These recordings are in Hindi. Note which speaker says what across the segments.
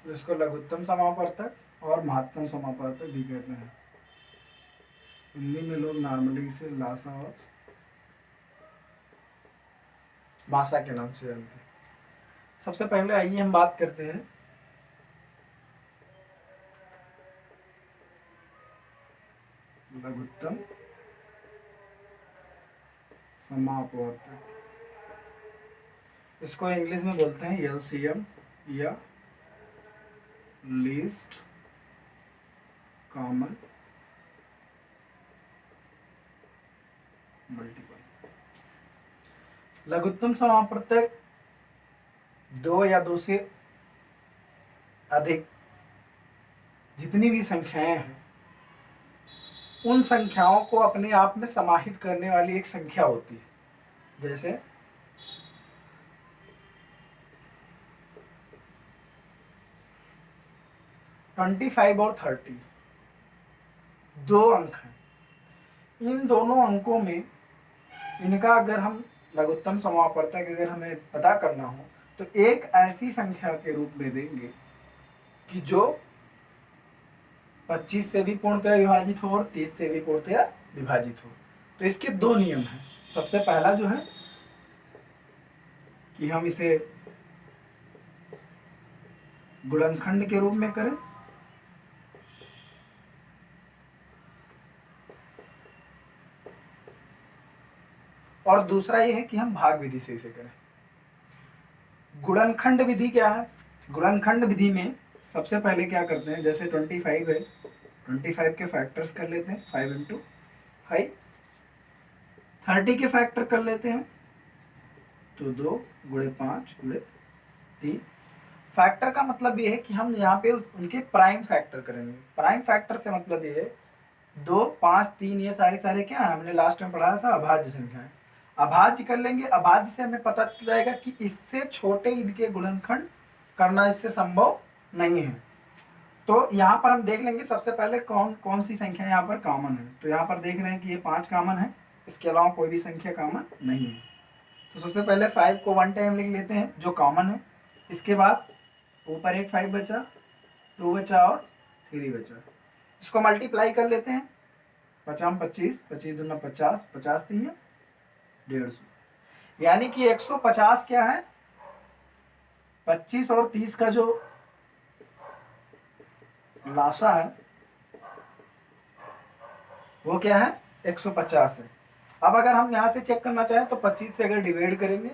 Speaker 1: जिसको लघुत्तम समापवर्तक और महत्तम समापवर्तक भी कहते हैं। हिंदी में लोग नॉर्मली इसे लासा और मासा के नाम से जानते हैं। सबसे पहले आइए हम बात करते हैं लघुत्तम समापवर्तक। इसको इंग्लिश में बोलते हैं एलसीएम या लीस्ट कॉमन मल्टीपल। लघुत्तम समापवर्तक दो या दो से अधिक जितनी भी संख्याएं हैं उन संख्याओं को अपने आप में समाहित करने वाली एक संख्या होती है। जैसे 25 और 30 दो अंक हैं। इन दोनों अंकों में इनका अगर हम लघुत्तम समापवर्तक अगर हमें पता करना हो तो एक ऐसी संख्या के रूप में देंगे कि जो 25 से भी पूर्णतः विभाजित हो और 30 से भी पूर्णतः विभाजित हो। तो इसके दो नियम हैं। सबसे पहला जो है कि हम इसे गुणनखंड के रूप में करें, और दूसरा ये है कि हम भाग विधि से इसे करें। गुणनखंड विधि क्या है? गुणनखंड विधि में सबसे पहले क्या करते हैं, जैसे 25 है, 25 के फैक्टर्स कर लेते हैं 5 × 5। 30 के फैक्टर कर लेते हैं तो 2 × 5 × 3। फैक्टर का मतलब ये है कि हम यहाँ पे उनके प्राइम फैक्टर करेंगे। प्राइम फैक्टर से मतलब ये है 2, 5, 3 ये सारे क्या है, हमने लास्ट में पढ़ा था अभाज्य संख्या है। अभाज्य कर लेंगे। अभाज्य से हमें पता चल जाएगा कि इससे छोटे इनके गुणनखंड करना इससे संभव नहीं है। तो यहाँ पर हम देख लेंगे सबसे पहले कौन कौन सी संख्या यहाँ पर कॉमन है। तो यहाँ पर देख रहे हैं कि ये 5 कॉमन है, इसके अलावा कोई भी संख्या कॉमन नहीं है। तो सबसे पहले 5 को 1 टाइम लिख लेते हैं जो कॉमन है। इसके बाद ऊपर एक 5 बचा, 2 बचा और 3 बचा। इसको मल्टीप्लाई कर लेते हैं। 5 25, 25 दूना 50, 50 3 150, यानी कि 150 क्या है, 25 और 30 का जो लासा है वो क्या है, 150 है। अब अगर हम यहाँ से चेक करना चाहें तो 25 से अगर डिवाइड करेंगे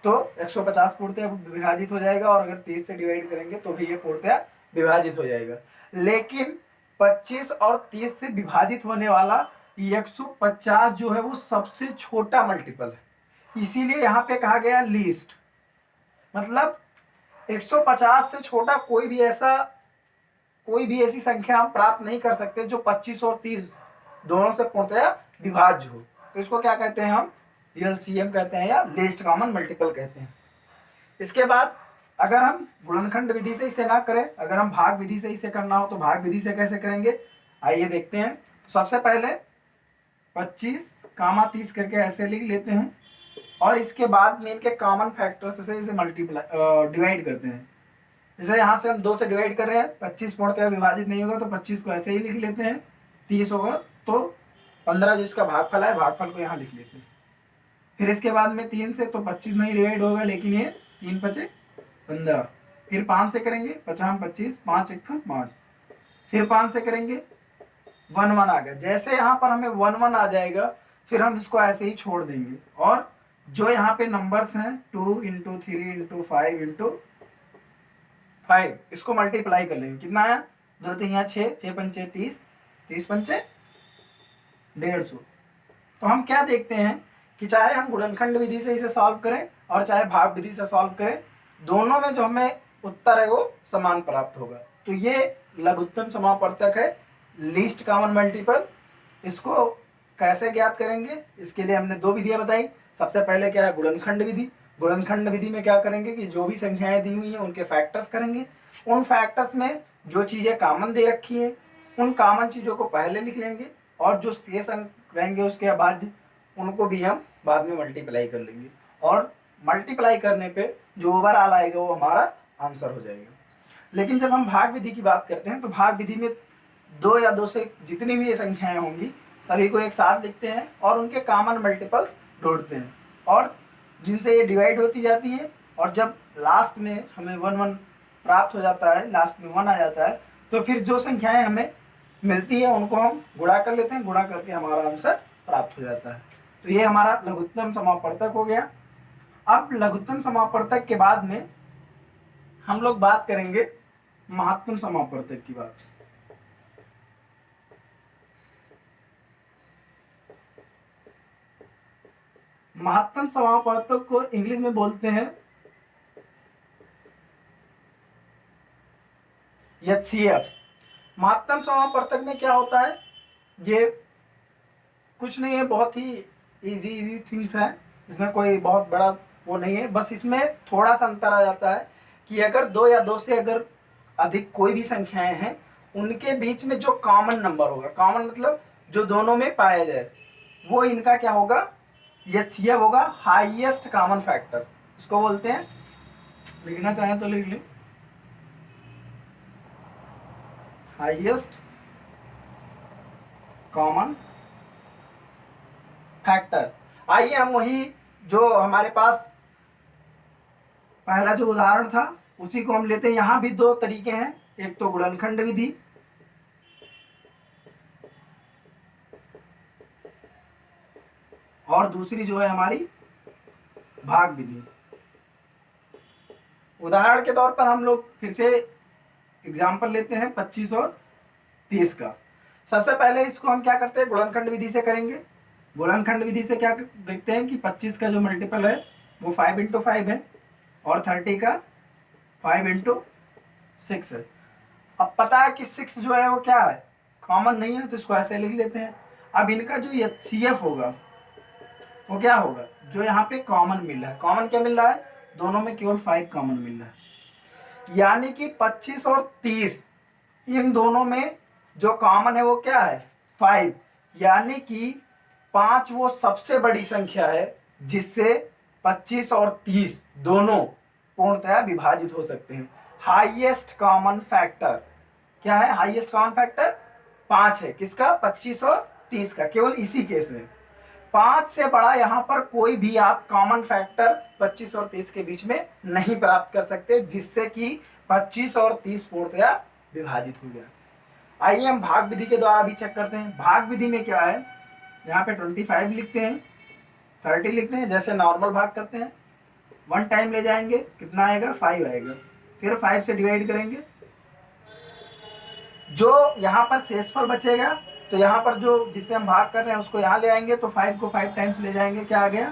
Speaker 1: तो 150 पूर्णतः विभाजित हो जाएगा, और अगर 30 से डिवाइड करेंगे तो भी ये पूर्णतः विभाजित हो जाएगा। लेकिन 25 और 30 से विभाजित होने वाला 150 जो है वो सबसे छोटा मल्टीपल है, इसीलिए यहाँ पे कहा गया लीस्ट। मतलब 150 से छोटा कोई भी ऐसी संख्या हम प्राप्त नहीं कर सकते जो 25 और 30 दोनों से पूर्णतः विभाज्य हो। तो इसको क्या कहते हैं हम, एलसीएम कहते हैं या लीस्ट कॉमन मल्टीपल कहते हैं। इसके बाद अगर हम गुणनखंड विधि से इसे ना करें, अगर हम भाग विधि से इसे करना हो तो भाग विधि से कैसे करेंगे, आइए देखते हैं। तो सबसे पहले 25 कामा 30 करके ऐसे लिख लेते हैं, और इसके बाद में इनके कॉमन फैक्टर से इसे मल्टीप्लाई डिवाइड करते हैं। जैसे यहाँ से हम 2 से डिवाइड कर रहे हैं, 25 पूर्णतः विभाजित नहीं होगा तो 25 को ऐसे ही लिख लेते हैं। 30 होगा तो 15 जो इसका भागफल है, भागफल को यहाँ लिख लेते हैं। फिर इसके बाद में 3 से तो 25 नहीं डिवाइड होगा, लेकिन ये 3 × 5 = 15। फिर 5 से करेंगे, 50 25, 5 × 1 = 5। फिर 5 से करेंगे, 1 1 आ गया। जैसे यहाँ पर हमें 1 1 आ जाएगा फिर हम इसको ऐसे ही छोड़ देंगे, और जो यहाँ पे नंबर्स हैं 2 × 3 × 5 × 5 इसको मल्टीप्लाई कर लेंगे। कितना आया, 2 3 6, 6 पंचे 30, 30 पंचे 150। तो हम क्या देखते हैं कि चाहे हम गुणनखंड विधि से इसे सॉल्व करें और चाहे भाग विधि से सॉल्व करें, दोनों में जो हमें उत्तर है वो समान प्राप्त होगा। तो ये लघुत्तम समापवर्तक है, लीस्ट कॉमन मल्टीपल। इसको कैसे ज्ञात करेंगे, इसके लिए हमने 2 विधियां बताई। सबसे पहले क्या है, गुणनखंड विधि। गुणनखंड विधि में क्या करेंगे कि जो भी संख्याएं दी हुई हैं उनके फैक्टर्स करेंगे। उन फैक्टर्स में जो चीज़ें कॉमन दे रखी हैं उन कॉमन चीज़ों को पहले लिख लेंगे, और जो शेष अंक रहेंगे उसके अभाज्य उनको भी हम बाद में मल्टीप्लाई कर लेंगे, और मल्टीप्लाई करने पे जो ओवरऑल आएगा वो हमारा आंसर हो जाएगा। लेकिन जब हम भाग विधि की बात करते हैं तो भाग विधि में 2 या 2 से जितनी भी ये संख्याएं होंगी सभी को एक साथ लिखते हैं और उनके कॉमन मल्टीपल्स ढूंढते हैं और जिनसे ये डिवाइड होती जाती है, और जब लास्ट में हमें 1 1 प्राप्त हो जाता है, लास्ट में 1 आ जाता है, तो फिर जो संख्याएं हमें मिलती है उनको हम गुणा कर लेते हैं, गुणा करके हमारा आंसर प्राप्त हो जाता है। तो ये हमारा लघुत्तम समापवर्तक हो गया। अब लघुत्तम समापवर्तक के बाद में हम लोग बात करेंगे महत्तम समापवर्तक की बात। महत्तम समापवर्तक को इंग्लिश में बोलते हैं HCF। महत्तम समापवर्तक में क्या होता है, ये कुछ नहीं है, बहुत ही इजी थिंग्स है, इसमें कोई बहुत बड़ा वो नहीं है। बस इसमें थोड़ा सा अंतर आ जाता है कि अगर 2 या 2 से अगर अधिक कोई भी संख्याएं हैं उनके बीच में जो कॉमन नंबर होगा, कॉमन मतलब जो दोनों में पाया जाए, वो इनका क्या होगा, HCF होगा, हाईएस्ट कॉमन फैक्टर इसको बोलते हैं। लिखना चाहें तो लिख लें, हाईएस्ट कॉमन फैक्टर। आइए हम वही जो हमारे पास पहला जो उदाहरण था उसी को हम लेते हैं। यहां भी 2 तरीके हैं, एक तो गुणनखंड विधि और दूसरी जो है हमारी भाग विधि। उदाहरण के तौर पर हम लोग फिर से एग्जाम्पल लेते हैं 25 और 30 का। सबसे पहले इसको हम क्या करते हैं, गुणनखंड विधि से करेंगे। गुणनखंड विधि से क्या देखते हैं कि 25 का जो मल्टीपल है वो 5 × 5 है और 30 का 5 × 6 है। अब पता है कि 6 जो है वो क्या है, कॉमन नहीं है, तो इसको ऐसे लिख लेते हैं। अब इनका जो HCF होगा वो क्या होगा, जो यहाँ पे कॉमन मिल रहा है। कॉमन क्या मिल रहा है, दोनों में केवल 5 कॉमन मिल रहा है, यानी कि 25 और 30 इन दोनों में जो कॉमन है वो क्या है, 5। यानी कि 5 वो सबसे बड़ी संख्या है जिससे 25 और 30 दोनों पूर्णतया विभाजित हो सकते हैं। हाईएस्ट कॉमन फैक्टर क्या है, हाईएस्ट कॉमन फैक्टर 5 है, किसका, 25 और 30 का, केवल इसी केस में। 5 से बड़ा यहाँ पर कोई भी आप कॉमन फैक्टर 25 और 30 के बीच में नहीं प्राप्त कर सकते जिससे कि 25 और 30 पूर्णतया विभाजित हो गया। आइए हम भाग विधि के द्वारा भी चेक करते हैं। भाग विधि में क्या है, यहाँ पे 25 लिखते हैं, 30 लिखते हैं, जैसे नॉर्मल भाग करते हैं 1 टाइम ले जाएंगे, कितना आएगा, 5 आएगा, फिर 5 से डिवाइड करेंगे, जो यहाँ पर शेषफल बचेगा तो यहाँ पर जो जिसे हम भाग कर रहे हैं उसको यहाँ ले आएंगे, तो 5 को 5 टाइम्स ले जाएंगे, क्या आ गया,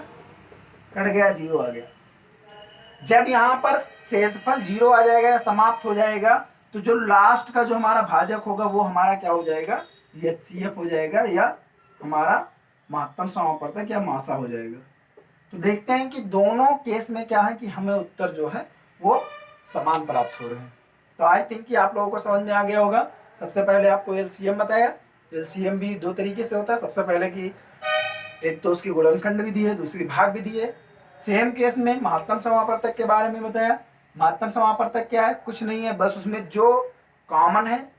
Speaker 1: कट गया, 0 आ गया। जब यहाँ पर शेषफल 0 आ जाएगा या समाप्त हो जाएगा तो जो लास्ट का जो हमारा भाजक होगा वो हमारा क्या हो जाएगा, HCF हो जाएगा, या हमारा महत्तम समापवर्तक या मासा हो जाएगा। तो देखते हैं कि दोनों केस में क्या है कि हमें उत्तर जो है वो समान प्राप्त हो रहे हैं। तो आई थिंक कि आप लोगों को समझ में आ गया होगा। सबसे पहले आपको LCM बताया, LCM भी 2 तरीके से होता है। सबसे पहले कि एक तो उसकी गुणनखंड विधि है, दूसरी भाग विधि है। सेम केस में महत्तम समापवर्तक के बारे में बताया। महत्तम समापवर्तक क्या है, कुछ नहीं है, बस उसमें जो कॉमन है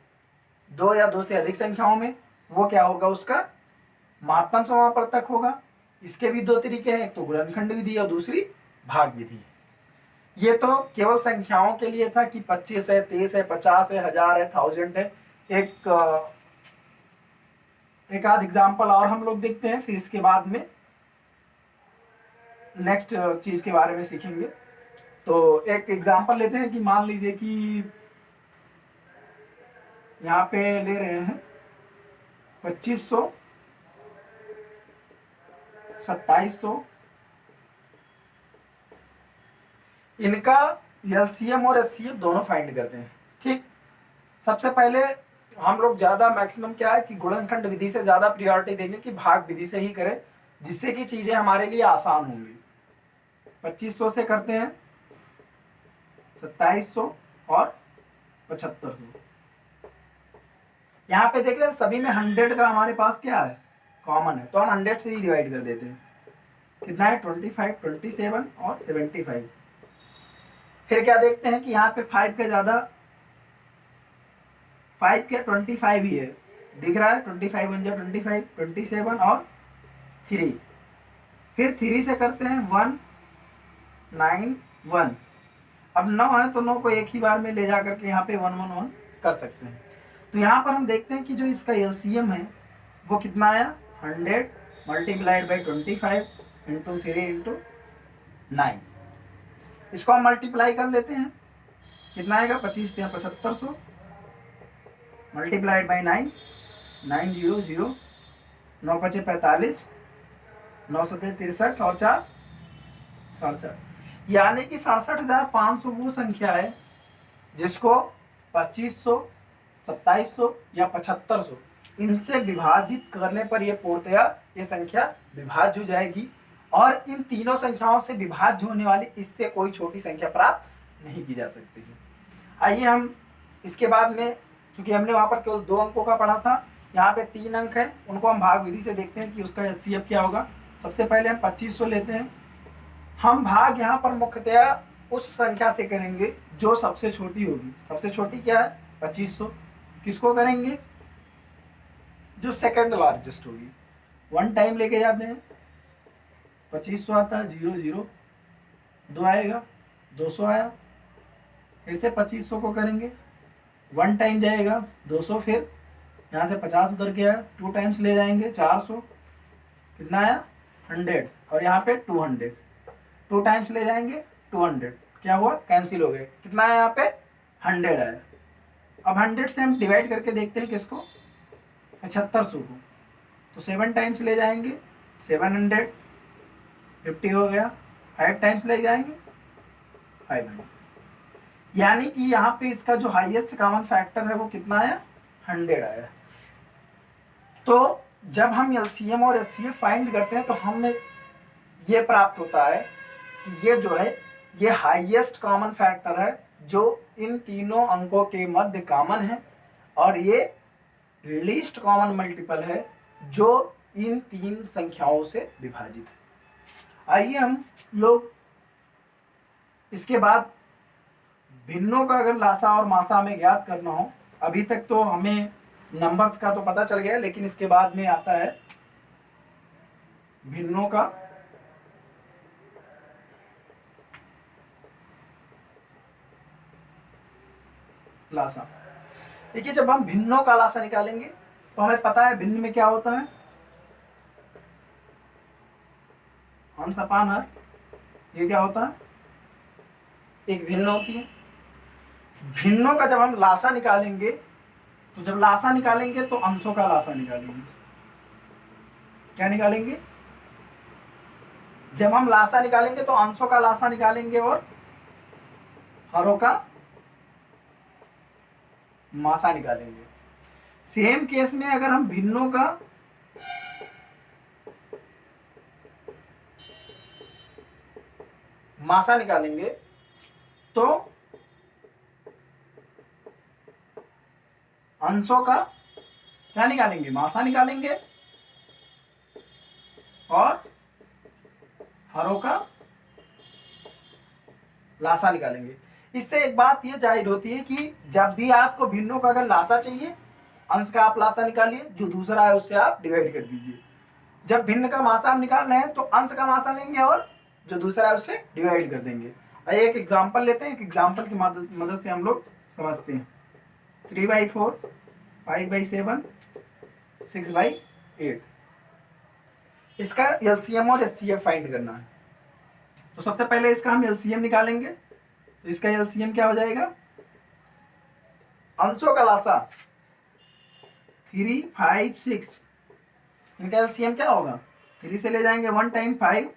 Speaker 1: 2 या 2 से अधिक संख्याओं में वो क्या होगा, उसका महत्तम समापवर्तक होगा। इसके भी 2 तरीके हैं, एक तो गुणनखंड विधि और दूसरी भाग विधि। ये तो केवल संख्याओं के लिए था कि 25 है, 30 है, 50 है, 1000 है, 1000 है। एक आध एग्जाम्पल और हम लोग देखते हैं, फिर इसके बाद में नेक्स्ट चीज के बारे में सीखेंगे। तो एक एग्जाम्पल लेते हैं कि मान लीजिए कि यहाँ पे ले रहे हैं 2500, 2700, इनका LCM और HCF दोनों फाइंड करते हैं। ठीक, सबसे पहले हम लोग ज़्यादा मैक्सिमम क्या है कि गुणनखंड विधि से ज़्यादा प्रायोरिटी देंगे कि भाग विधि से ही करें, जिससे कि चीज़ें हमारे लिए आसान होंगी। 2500 से करते हैं, 2700 और 7500। यहाँ पे देख लें सभी में 100 का हमारे पास क्या है, कॉमन है, तो हम 100 से ही डिवाइड कर देते हैं। कितना है, 25, 27 और 75। फिर क्या देखते हैं कि यहाँ पे 5 का ज़्यादा 5 क्या 25 ही है, दिख रहा है 25 बन जाए 25, 27 और 3, फिर 3 से करते हैं 1 9 1। अब 9 है तो 9 को एक ही बार में ले जा करके यहाँ पे 1 1 1 कर सकते हैं। तो यहाँ पर हम देखते हैं कि जो इसका एलसीएम है वो कितना आया 100 मल्टीप्लाइड बाई 25 इंटू 3 इंटू 9। इसको हम मल्टीप्लाई कर लेते हैं, कितना आएगा 25 7500 मल्टीप्लाइड बाई 9 900 9 5 45 9 7 63 और 4 67, यानी कि 67,500 वो संख्या है जिसको 2500 2700 या 7500 इनसे विभाजित करने पर ये पूर्णतया ये संख्या विभाज्य हो जाएगी और इन तीनों संख्याओं से विभाज्य होने वाली इससे कोई छोटी संख्या प्राप्त नहीं की जा सकती है। आइए हम इसके बाद में, चूंकि हमने वहां पर केवल 2 अंकों का पढ़ा था, यहाँ पे 3 अंक है, उनको हम भाग विधि से देखते हैं कि उसका एचसीएफ क्या होगा। सबसे पहले हम 2500 लेते हैं, हम भाग यहाँ पर मुख्यतया उस संख्या से करेंगे जो सबसे छोटी होगी। सबसे छोटी क्या है 2500, किसको करेंगे जो सेकंड लार्जेस्ट होगी। 1 टाइम लेके जाते हैं 2500 आता है 0 0 2 आएगा 200 आया, फिर से 2500 को करेंगे 1 टाइम जाएगा 200, फिर यहाँ से 50 उधर के आया 2 टाइम्स ले जाएंगे 400, कितना आया 100 और यहाँ पे 200, 2 टाइम्स ले जाएंगे 200, क्या हुआ कैंसिल हो गए, कितना आया यहाँ पे 100 आया। अब 100 से हम डिवाइड करके देखते हैं किसको 7500 को, तो 7 टाइम्स ले जाएंगे 700 50 हो गया, 5 टाइम्स ले जाएंगे 500, यानी कि यहाँ पे इसका जो हाईएस्ट कॉमन फैक्टर है वो कितना आया 100 आया। तो जब हम एलसीएम और एचसीएफ फाइंड करते हैं तो हमें ये प्राप्त होता है कि ये जो है ये हाईएस्ट कॉमन फैक्टर है जो इन तीनों अंकों के मध्य कॉमन है और ये लीस्ट कॉमन मल्टीपल है जो इन 3 संख्याओं से विभाजित है। आइए हम लोग इसके बाद भिन्नों का अगर लासा और मासा हमें ज्ञात करना हो, अभी तक तो हमें नंबर्स का तो पता चल गया, लेकिन इसके बाद में आता है भिन्नों का लासा। देखिए जब हम भिन्नों का लासा निकालेंगे तो हमें पता है भिन्न में क्या होता है अंश अपान हर, ये क्या होता है एक भिन्न होती है। भिन्नों का जब हम लासा निकालेंगे तो जब लासा निकालेंगे तो अंशों का लासा निकालेंगे। क्या निकालेंगे, जब हम लासा निकालेंगे तो अंशों का लासा निकालेंगे और हरों का मासा निकालेंगे। सेम केस में अगर हम भिन्नों का मासा निकालेंगे तो अंशों का क्या निकालेंगे मासा निकालेंगे और हरों का लासा निकालेंगे। इससे एक बात ये जाहिर होती है कि जब भी आपको भिन्नों का अगर लासा चाहिए अंश का आप लासा निकालिए, जो दूसरा है उससे आप डिवाइड कर दीजिए। जब भिन्न का मासा हम निकाल रहे हैं तो अंश का मासा लेंगे और जो दूसरा है उससे डिवाइड कर देंगे। आइए एक एग्जांपल लेते हैं, एक एग्जांपल की मदद से हम लोग समझते हैं। 3/4 5/7 6/8, इसका एलसीएम और एचसीएफ फाइंड करना है। तो सबसे पहले इसका हम एलसीएम निकालेंगे, तो इसका एलसीएम क्या हो जाएगा अंशों का लासा 3 5 6, इनका एलसीएम क्या होगा 3 से ले जाएंगे 1 टाइम 5,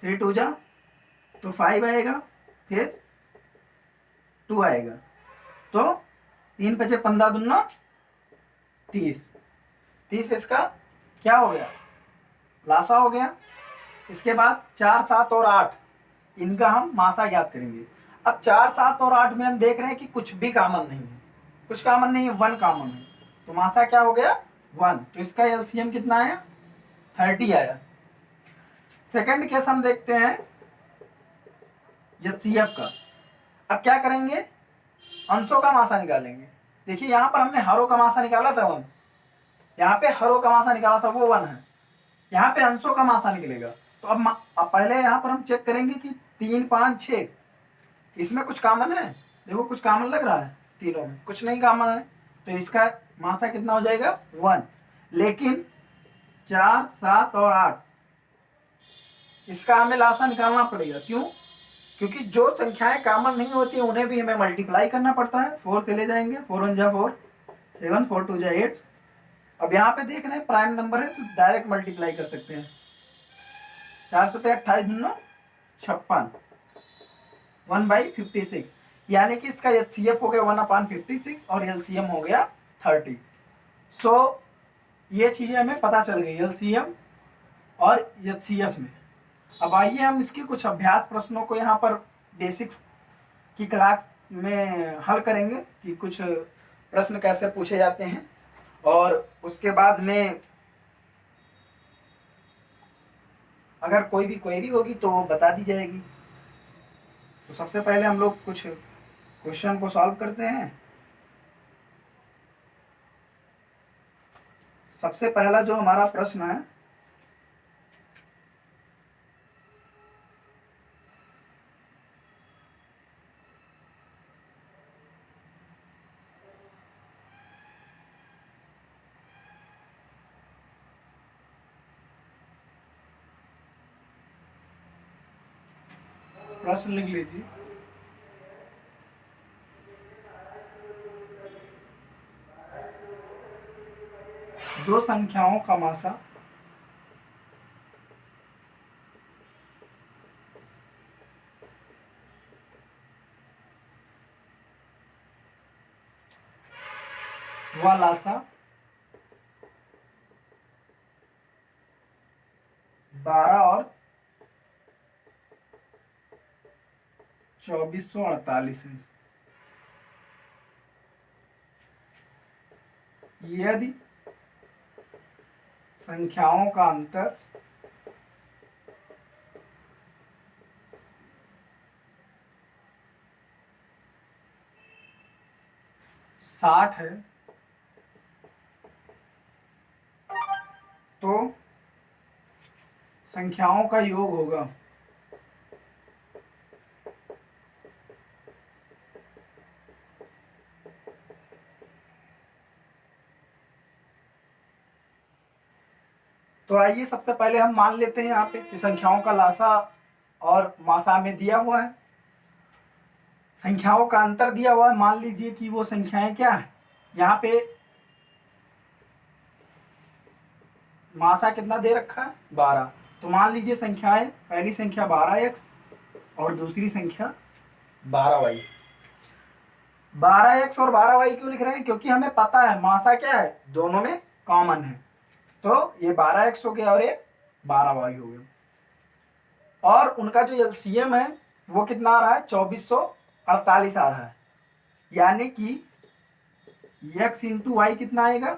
Speaker 1: 3 2 जा तो 5 आएगा, फिर 2 आएगा, तो 3 5 15 दूना 30, 30 इसका क्या हो गया लासा हो गया। इसके बाद 4 7 और 8 इनका हम मासा ज्ञात करेंगे। अब 4 7 और 8 में हम देख रहे हैं कि कुछ भी कॉमन नहीं है, कुछ कॉमन नहीं है, 1 कॉमन है, तो मासा क्या हो गया 1, तो इसका एलसीएम कितना आया 30 आया। सेकंड केस हम देखते हैं एचसीएफ का। अब क्या करेंगे अंशों का मासा निकालेंगे, देखिए यहाँ पर हमने हरों का मासा निकाला था 1, यहाँ पे हरों का मासा निकाला था वो 1 है, यहाँ पे अंशों का मासा निकलेगा। तो अब पहले यहाँ पर हम चेक करेंगे कि 3 5 6 इसमें कुछ कॉमन है, देखो कुछ कॉमन लग रहा है, तीनों में कुछ नहीं कॉमन है, तो इसका मासा कितना हो जाएगा 1। लेकिन 4 7 और 8 इसका हमें लासा निकालना पड़ेगा, क्यों? क्योंकि जो संख्याएं कॉमन नहीं होती उन्हें भी हमें मल्टीप्लाई करना पड़ता है। 4 से ले जाएंगे, 4 1 जा 4, 7 4 2 जा 8। अब यहाँ पे देख रहे हैं प्राइम नंबर है तो डायरेक्ट मल्टीप्लाई कर सकते हैं। 4 7 28 2 56, 1/56, यानी कि इसका एचसीएफ हो गया 1/56 और एलसीएम हो गया 30। सो ये चीजें हमें पता चल गई एलसीएम और एचसीएफ में। अब आइए हम इसके कुछ अभ्यास प्रश्नों को यहाँ पर बेसिक्स की क्लास में हल करेंगे कि कुछ प्रश्न कैसे पूछे जाते हैं, और उसके बाद में अगर कोई भी क्वेरी होगी तो बता दी जाएगी। तो सबसे पहले हम लोग कुछ क्वेश्चन को सॉल्व करते हैं। सबसे पहला जो हमारा प्रश्न है, प्रश्न लिख लीजिए। दो संख्याओं का मासा व लासा 12 और 2448 है। यदि संख्याओं का अंतर 60 है तो संख्याओं का योग होगा तो आइए सबसे पहले हम मान लेते हैं यहाँ पे कि संख्याओं का लासा और मासा में दिया हुआ है, संख्याओं का अंतर दिया हुआ है। मान लीजिए कि वो संख्याएं क्या है, यहाँ पे मासा कितना दे रखा है 12, तो मान लीजिए संख्याएं, पहली संख्या 12x और दूसरी संख्या 12y। 12x और 12y क्यों लिख रहे हैं? क्योंकि हमें पता है मासा क्या है, दोनों में कॉमन है, तो ये 12x हो गया और ये 12y हो गया। और उनका जो एलसीएम है वो कितना आ रहा है 2448 आ रहा है, यानी कि x इंटू वाई कितना आएगा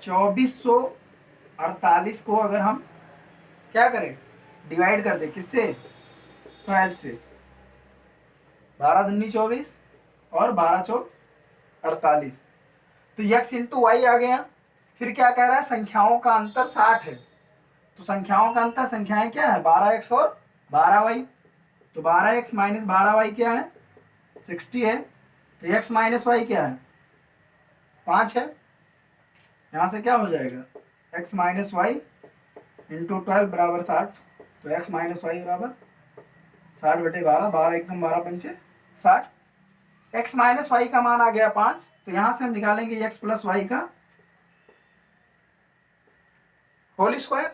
Speaker 1: 2448 को अगर हम क्या करें डिवाइड कर दे किससे 12 से, 12 दूनी 24 और 12 चौक 48, तो x इंटू वाई आ गया। फिर क्या कह रहा है संख्याओं का अंतर 60 है, तो संख्याओं का अंतर संख्याएं क्या है 12x और 12y, तो 12x माइनस 12y क्या है 60 है, तो x माइनस वाई क्या है 5 है। यहाँ से क्या हो जाएगा x माइनस वाई इंटू 12 बराबर 60, तो x माइनस वाई बराबर 60/12, 12 एकदम 12 पंचे 60। x माइनस वाई का मान आ गया 5, तो यहाँ से हम निकालेंगे x प्लस वाई का whole square.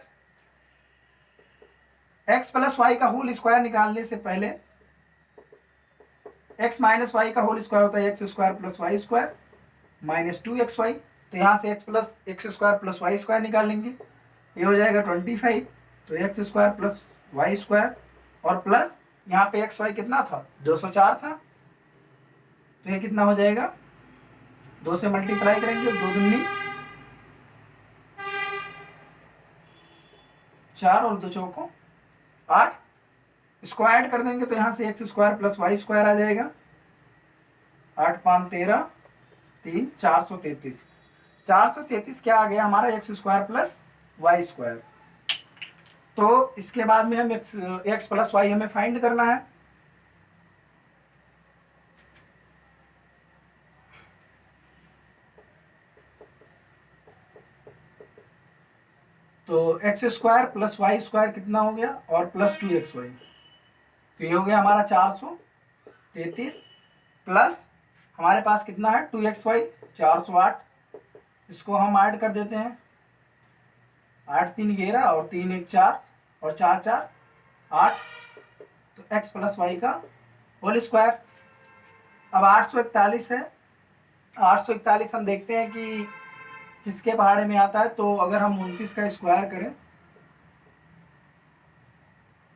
Speaker 1: x plus y का होल स्क्वायर निकालने से पहले x माइनस वाई का होल स्क्वायर होता है x square plus y square minus 2xy, तो यहाँ से x square plus y square निकाल लेंगे, ये हो जाएगा 25, तो x square plus y square और प्लस यहाँ पे एक्स वाई कितना था 204 था, तो ये कितना हो जाएगा 2 से मल्टीप्लाई करेंगे, 2 दूनी 4 और 2 चौकों 8, इसको ऐड कर देंगे तो यहाँ से x square plus y square आ जाएगा, 8 5 13 3 433। 433 क्या आ गया हमारा, x square plus y square. तो इसके बाद में हम एक्स प्लस वाई हमें फाइंड करना है। तो x square plus y square कितना हो गया, और प्लस 2xy, तो ये हो गया हमारा 433 प्लस हमारे पास कितना है 2xy 408। इसको हम ऐड कर देते हैं, 8 3 11 और 3 1 4 और 4 4 8। तो x प्लस वाई का होल स्क्वायर। अब 841 है, 841 हम देखते हैं कि किसके पहाड़े में आता है। तो अगर हम 29 का स्क्वायर करें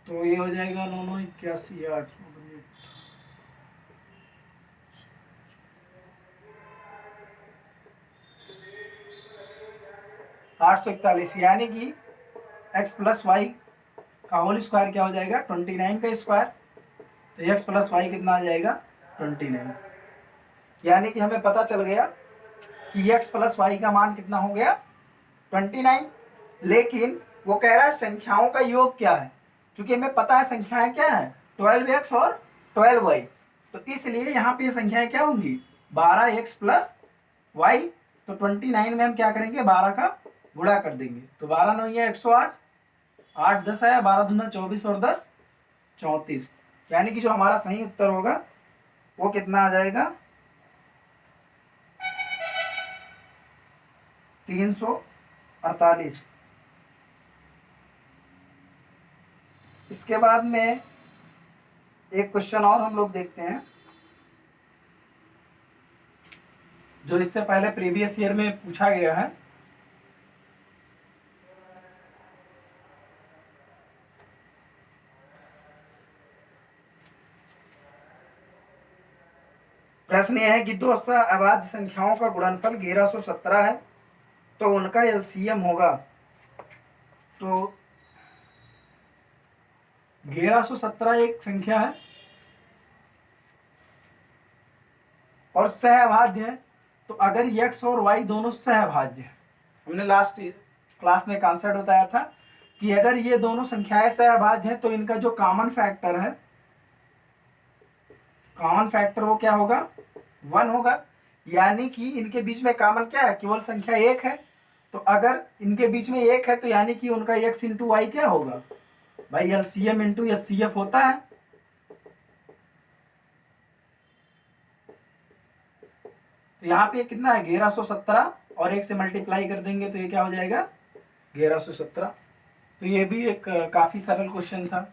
Speaker 1: तो ये हो जाएगा 9 9 81 8 841, यानी कि x प्लस वाई का होल स्क्वायर क्या हो जाएगा 29 का स्क्वायर। तो x प्लस वाई कितना आ जाएगा 29, यानी कि हमें पता चल गया कि x प्लस वाई का मान कितना हो गया 29। लेकिन वो कह रहा है संख्याओं का योग क्या है, क्योंकि हमें पता है संख्याएं क्या है 12x और 12y। तो इसलिए यहाँ पे संख्याएं क्या होंगी 12x प्लस वाई। तो 29 में हम क्या करेंगे 12 का गुणा कर देंगे। तो 12 9 108, 8 10 आया, 12 दूना 24 और 10 34, यानी कि जो हमारा सही उत्तर होगा वो कितना आ जाएगा 348। इसके बाद में एक क्वेश्चन और हम लोग देखते हैं, जो इससे पहले प्रीवियस ईयर में पूछा गया है। प्रश्न यह है कि दो अभाज्य संख्याओं का गुणनफल 1117 है, तो उनका एलसीएम होगा। तो 1117 एक संख्या है और सहअभाज्य है। तो अगर x और y दोनों सहअभाज्य है, हमने लास्ट क्लास में कॉन्सेप्ट बताया था कि अगर ये दोनों संख्याएं सहअभाज्य हैं तो इनका जो कॉमन फैक्टर है, कॉमन फैक्टर वो क्या होगा 1 होगा। यानी कि इनके बीच में कॉमन क्या है, केवल संख्या 1 है। तो अगर इनके बीच में 1 है तो यानी कि उनका x इंटू वाई क्या होगा भाई, एलसीएम इंटू एचसीएफ होता है। तो यहाँ पे कितना है 1117 और 1 से मल्टीप्लाई कर देंगे तो ये क्या हो जाएगा 1117। तो ये भी एक काफी सरल क्वेश्चन था।